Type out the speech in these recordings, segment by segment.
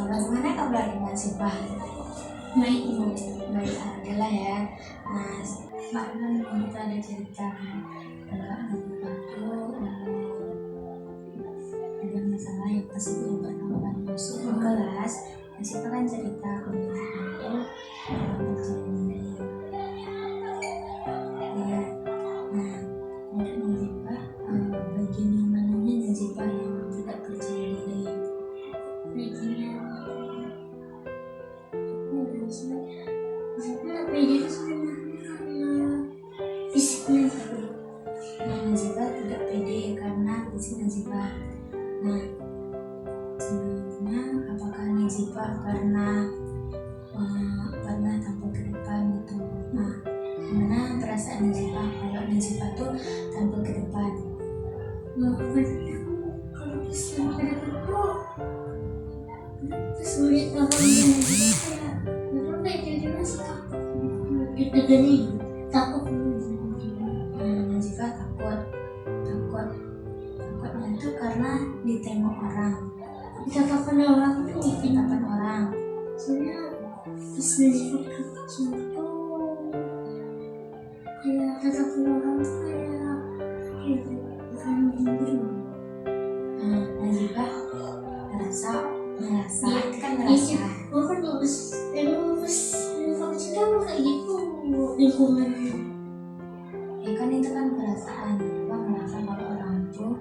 Bagaimana kabarnya Nazifah? Baik Bu. Baik, alhamdulillah ya. Nah, kemarin kita ada cerita kan, kalau Nazifah tuh ada masalah yang pas itu pertama masuk ke kelas. Nazifah kan cerita kalau Nazifah tuh percaya diri. Ya, nah menurut Nazifah bagian yang mananya Nazifah yang tidak percaya diri? Bagian beda sebenarnya karena fisiknya. Nah, Nazifah tidak pede karena fisik Nazifah. Nah, sebenarnya apakah Nazifah pernah tampil ke depan gitu? Nah, gimana perasaan Nazifah kalau Nazifah tuh tampil ke depan? Kalau bisa pada sulit awalnya kayak jadi masih takut gini takut. Nazifah takutnya itu karena ditengok orang, Tatapan orang tuh tatapan orang. soalnya pas Nazifah kecil tuh kayak tatapan orang tuh kayak bukan bimbing. Nazifah merasa kan Iya, merasa gue kan bagus emang pas Nazifah kecil tuh kayak gitu lingkungannya. ya kan itu kan perasaan. Nazifah merasa kalau orang tuh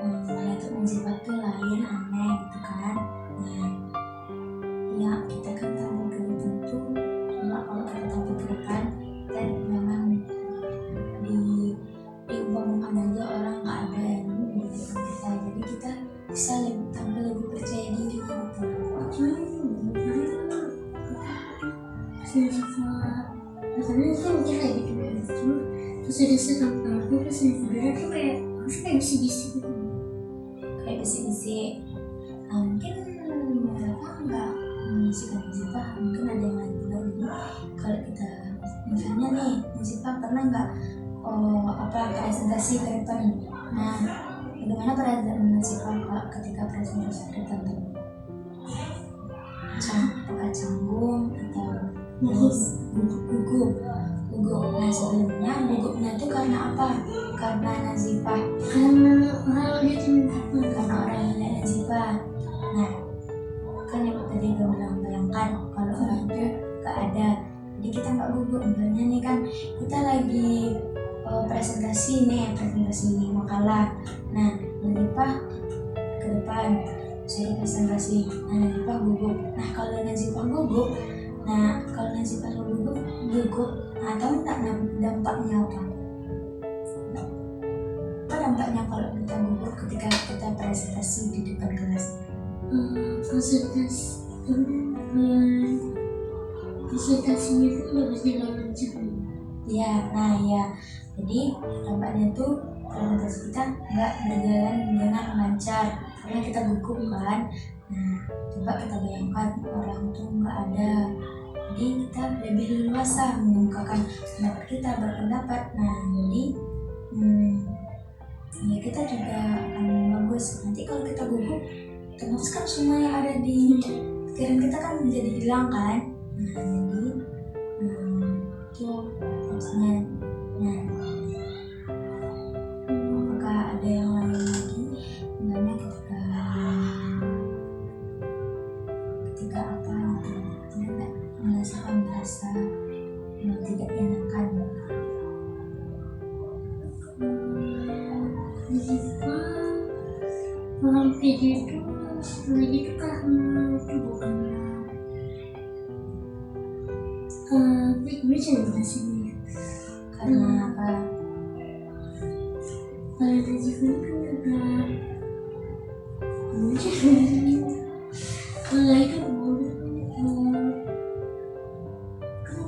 melihat Nazifah tuh lain, aneh gitu kan. Nah, ya kita kan tampil ke depan tuh cuma kalau kita tampil ke depan dan memang diumpamakan aja orang nggak ada yang di depan kita, jadi kita bisa tampil lebih percaya diri gitu. Katanya itu mikir kayak gitu ya, cuma terus ada sekarang aku pas Nazifah tuh kayak bisik-bisik gitu. Kayak bisik-bisik. Mungkin mereka nggak mengisihkan Nazifah, mungkin ada yang lain juga. Jadi kalau kita misalnya nih, Nazifah pernah nggak presentasi ke depan? Nah, bagaimana perasaan Nazifah ketika presentasi ke depan tuh? Apakah canggung atau gugup? Nah, sebelumnya gugupnya itu karena apa? Karena Nazifah, Karena orang dia tuh karena orang yang lihat Nazifah. Nah, kan yang tadi gue bilang, bayangkan kalau orang itu gak ada, jadi kita nggak gugup. Misalnya nih kan kita lagi presentasi makalah. Nah, Nazifah ke depan saya presentasi. Nah, Nazifah gugup. Nah, kalau Nazifah gugup, nah tahu nggak dampaknya apa? Apa dampaknya kalau kita gugup ketika kita presentasi di depan kelas? presentasinya itu nggak bisa lancar. Ya, nah ya, jadi dampaknya itu presentasi kita nggak berjalan dengan lancar karena kita gugup kan. Nah, coba kita bayangkan orang tuh nggak ada, jadi kita lebih leluasa mengungkapkan pendapat kita, berpendapat. Nah, jadi ya kita juga akan bagus. Nanti kalau kita gugup, otomatis kan semua yang ada di pikiran kita kan menjadi hilang kan. Nah, jadi itu tipsnya. Nah, apakah ada yang lain lagi? Misalnya ketika apa tidak merasa tidak enakan. Nazifah orang pede itu sebenarnya itu karena itu bukannya gue jelasin Karena apa? kalau Nazifah itu juga kalau itu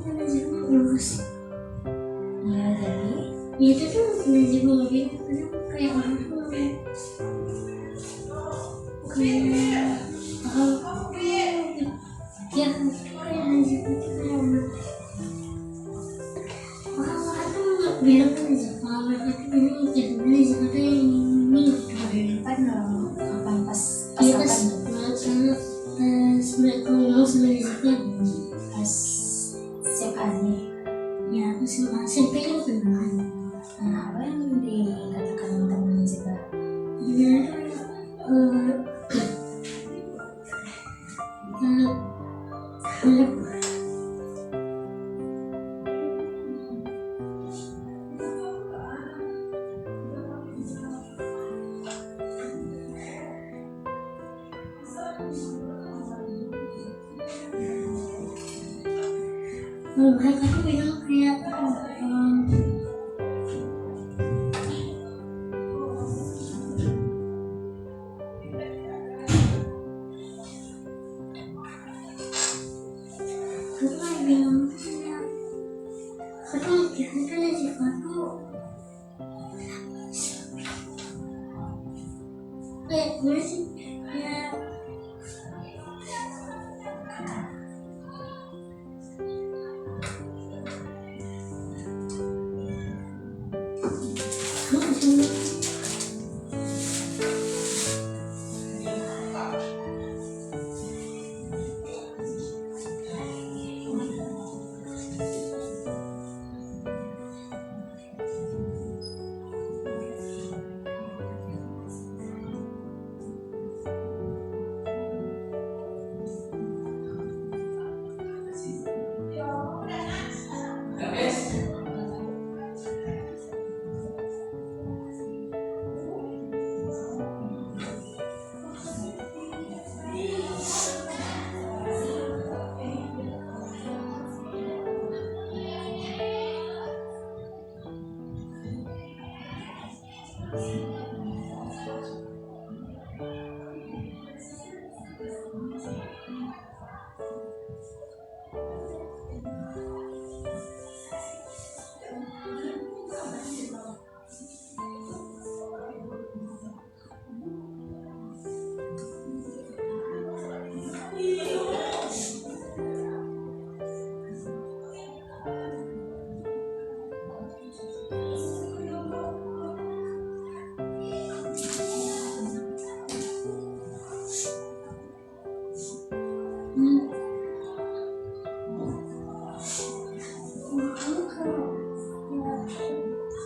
kan Nazifah lulus Ya, jadi ya itu tuh Nazifah lebih kayak orang tuh kayak ya kayak Nazifah tuh kayak orang tuh nggak bilang kan Nazifah, mereka tuh bilang jadi Nazifah tuh yang ini hari depan kapan pas dia kapan? pas ngomong sama Rizky Pas SMA nih. ya aku sama SMP kan kenal. Nah, apa yang dikatakan teman Ziba? Dia mereka tuh bilang kayak kayak gimana sih ya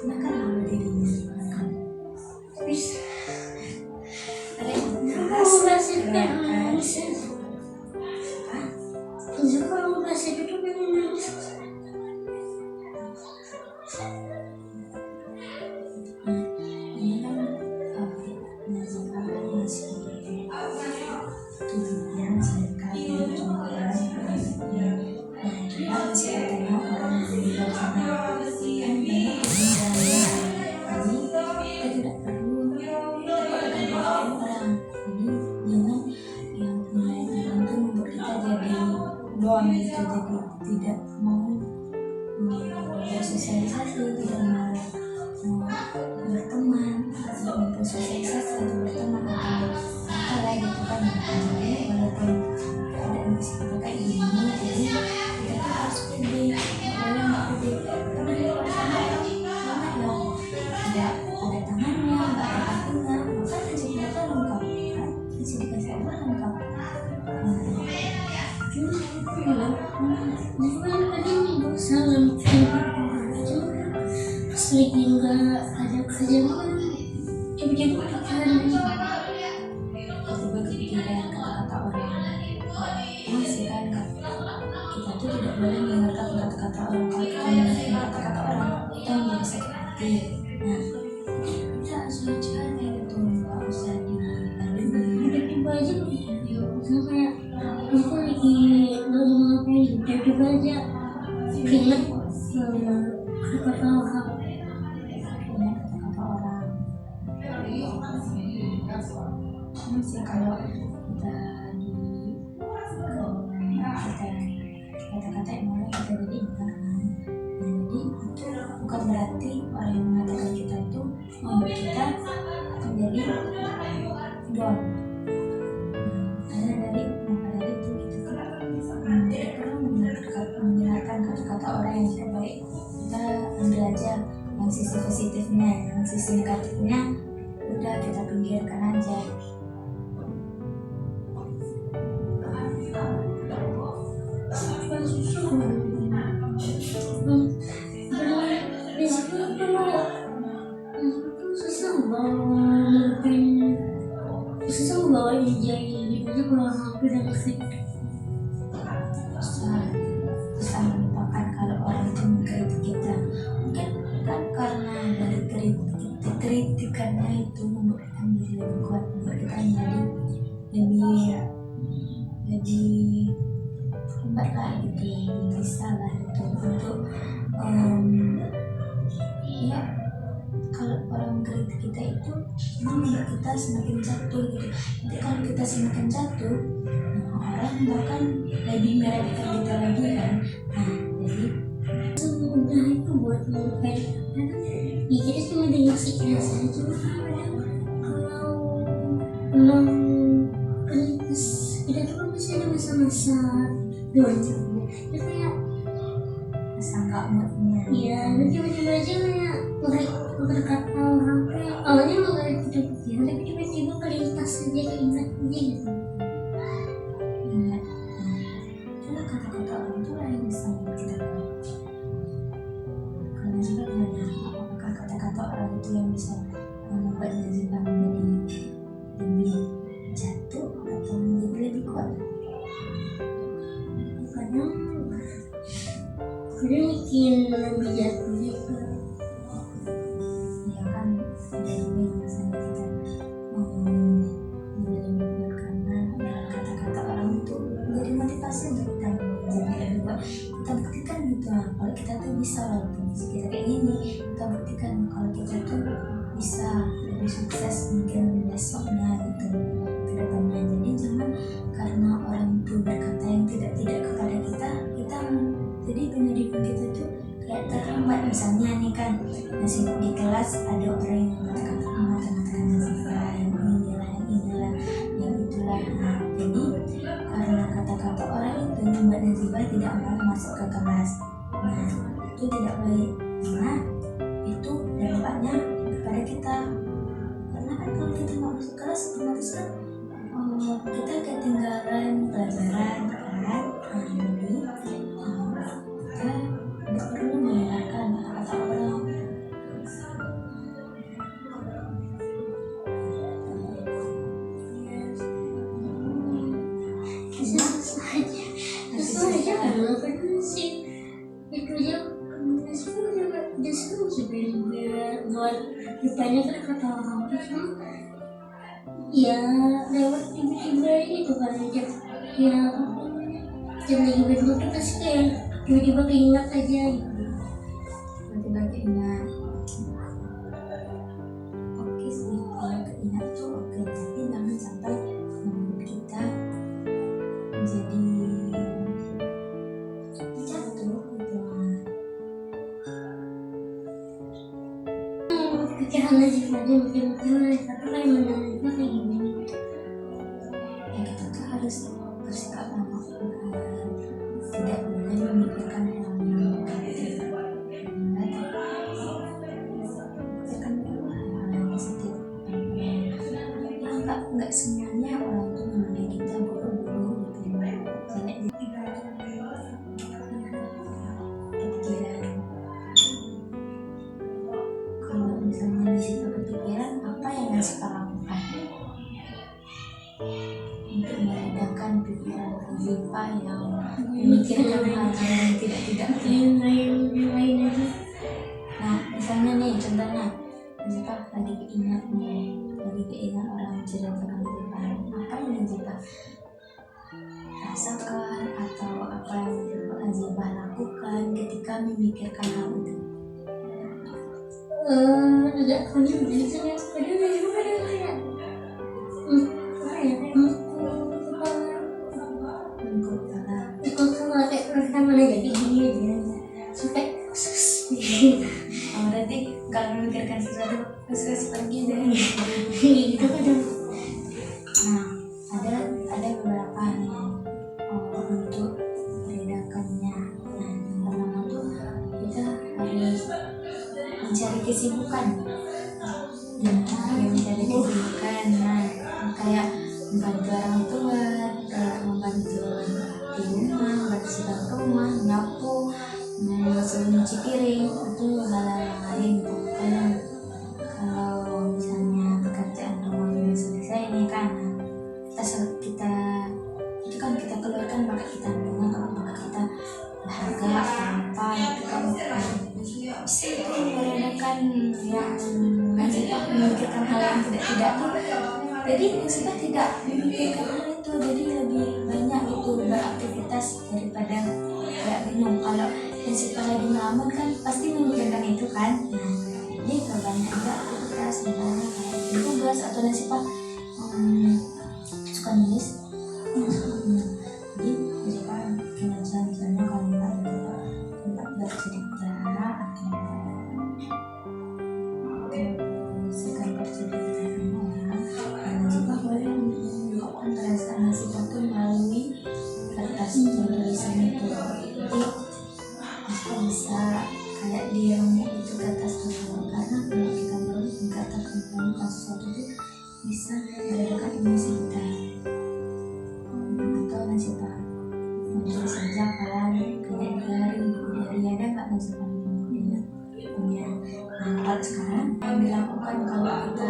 Makan apa dirinya? Makan. bisa Ada yang aku keras, bahasa gerakan. bisa Hah? kalau bahasa itu pengen Ini kan Nazila kan masih tujuannya masih dekat ya, cuma orang yang kita masih ketemu orang yang di luar sana kan banyak perbedaan ini kita tidak perlu berkata orang jadi jangan yang nilai itu membuat kita jadi down gitu, jadi tidak mau bersosialisasi, tidak mau berteman, tidak mau bersosialisasi atau berteman atau apa gitu kan. Jadi walaupun keadaan kita kayak gini, jadi kita tuh harus pede, nggak boleh nggak pede, karena di luar sana banyak yang tidak ada tangannya, nggak ada kakinya, maka pencegahan lengkap kan, pencegahan lengkap. cuma aku bilang bukan tadi nih dosa nggak mikirin apa-apa cuma pas lagi nggak ada kerjaan kan tiba-tiba pikiran Tiba-tiba kepikiran kata-kata orang masih kan kita tuh tidak boleh mendengarkan kata-kata orang. Kalau kita mendengarkan kata-kata orang kita menjadi sakit hati. Nah kita harus belajar kayak gitu, nggak usah diladenin. tiba-tiba aja misalnya kayak aku lagi nggak mau ngapain tiba-tiba aja keinget kata-kata orang Punya kata-kata orang. Cuma sih kalau kita di kata-kata yang malah kita jadi ingat kan. Nah, jadi itu bukan berarti orang yang mengatakan kita itu membuat kita menjadi down. Karena dari maka dari itu kita tidak perlu mendengarkan kata-kata orang yang tidak baik. Kita ambil aja yang sisi positifnya, yang sisi negatifnya udah kita pinggirkan aja. aku udah ngerti. Bisa melupakan kalau orang itu mengkritik kita. Mungkin kan karena dari kritikannya itu membuat kita menjadi lebih kuat, membuat kita menjadi lebih hebat lah gitu, lebih bisa lah gitu untuk ya, kalau orang kritik kita itu membuat kita semakin jatuh gitu. Jadi kalau kita semakin jatuh, orang bahkan lebih meremehkan kita lagi kan. Nah, jadi Semudah itu buat melupakan ya kita cuma dengar sekilas aja. Kalau emang pas kita tuh kan masih ada masa-masa doanya ya kayak masa nggak moodnya. ya lu tiba-tiba aja kayak berkata orang kayak awalnya mau gak ada pikiran tapi tiba-tiba kelintas aja keingat aja gitu. Ingat, itulah kata-kata orang itu lah yang bisa membuat kita kuat. Karena juga tanya, apakah kata-kata orang itu yang bisa membuat Nazila menjadi lebih jatuh atau menjadi lebih kuat? kadang bikin lebih jatuh gitu. Ya kan, ada juga yang misalnya kita menjadi lebih kuat karena dengan kata-kata orang itu menjadi motivasi untuk kita menjadi lebih kuat. Kita buktikan gitu, kalau kita tuh bisa, walaupun kita kayak gini, kita buktikan kalau kita tuh bisa lebih sukses mungkin besoknya gitu, ke depannya. Jadi jangan karena orang itu berkata yang tidak kepada kita jadi pendidikan kita tuh kayak terhambat. Misalnya nih kan, masih di kelas ada orang yang mengatakan Nazifah yang inilah yang itulah. Nah, jadi karena kata-kata orang itu membuat Nazifah tidak mau masuk ke kelas. Nah, itu tidak baik karena itu dampaknya kepada kita. Karena kan kalau kita nggak masuk kelas otomatis kan kita ketinggalan pelajaran kan. Jadi kita tidak perlu mendengarkan kata orang. susah aja kalau kan sih itu aja udah seru sebenarnya buat rupanya kan kata orang itu ya lewat tiba-tiba itu kan aja ya dan lagi berdua tuh pasti kayak tiba-tiba keinget aja gitu. Tiba-tiba keingat. Oke sih, kalau keingat tuh oke, tapi jangan sampai membuat kita menjadi jatuh gitu. Pikiran aja aja mungkin tapi kayak menurutnya kayak gimana Ya kita tuh harus bersikap ramah, tidak boleh memikirkan hal yang negatif, memikirkan hal yang positif. Ya nggak semuanya orang tuh memandang kita buruk-buruk gitu, jelek kepikiran. Kalau misalnya Nazifah kepikiran, apa yang Nazifah lakukan untuk meredakan pikiran Nazifah yang memikirkan hal-hal yang tidak lain aja. Nah, misalnya nih, contohnya Nazifah lagi keingat orang cerita Nazifah, apa yang Nazifah rasakan atau apa yang Nazifah lakukan ketika memikirkan hal itu? Agak konyol gitu ya kadang kayak Untuk kalau kayak pertama aja kayak gini aja sampai berarti kalau memikirkan sesuatu harus pergi deh. gitu kadang. Nah, ada beberapa nih untuk meredakannya. Nah, yang pertama tuh kita harus mencari kesibukan. Mencari kesibukan. Nah, kayak membantu orang tua, membantu di rumah, bersihkan rumah, nyapu, nyuci piring, itu hal-hal yang lain. Kalau misalnya pekerjaan rumah sudah selesai nih kan, kita kan bakat kita mendengar, kalau bakat kita dahaga atau apa itu kan bisa itu meredakan yang Nasibah memikirkan hal yang tidak tuh. Jadi Nasibah tidak memikirkan hal itu, jadi lebih banyak itu beraktivitas daripada kayak bingung. Kalau Nasibah lagi ngelamun kan pasti memikirkan itu kan. Nah, jadi banyak juga aktivitas misalnya kayak bikin tugas atau Nasibah suka nulis. Jadi Nasibah bikin aja misalnya kalau nggak ada tempat bercerita atau sekan bercerita dengan orang, dan Nasibah boleh mengungkapkan perasaan Nasibah tuh melalui kertas tulisan itu. Jadi Nasibah bisa kayak diremuk itu kertas tersebut, karena kalau kita mengatakan tentang sesuatu itu bisa meredakan emosi kita. Atau Nasibah menulis saja kan kayak dari ada nggak Nasibah punya. Nah, kalau sekarang yang dilakukan kalau kita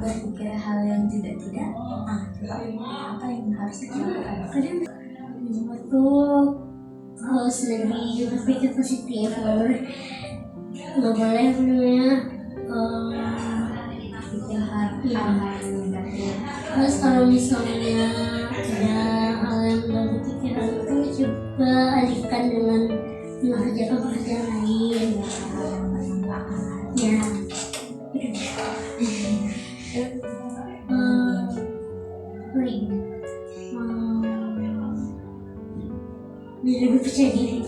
berpikir hal yang tidak coba apa yang harus kita lakukan? Kadang waktu harus lebih berpikir positif, nggak boleh apa namanya Pikir hal-hal negatif. terus kalau misalnya ada hal yang baru pikiran itu coba alihkan dengan mengerjakan pekerjaan lain Hal yang bermanfaat. ya. Lebih percaya diri.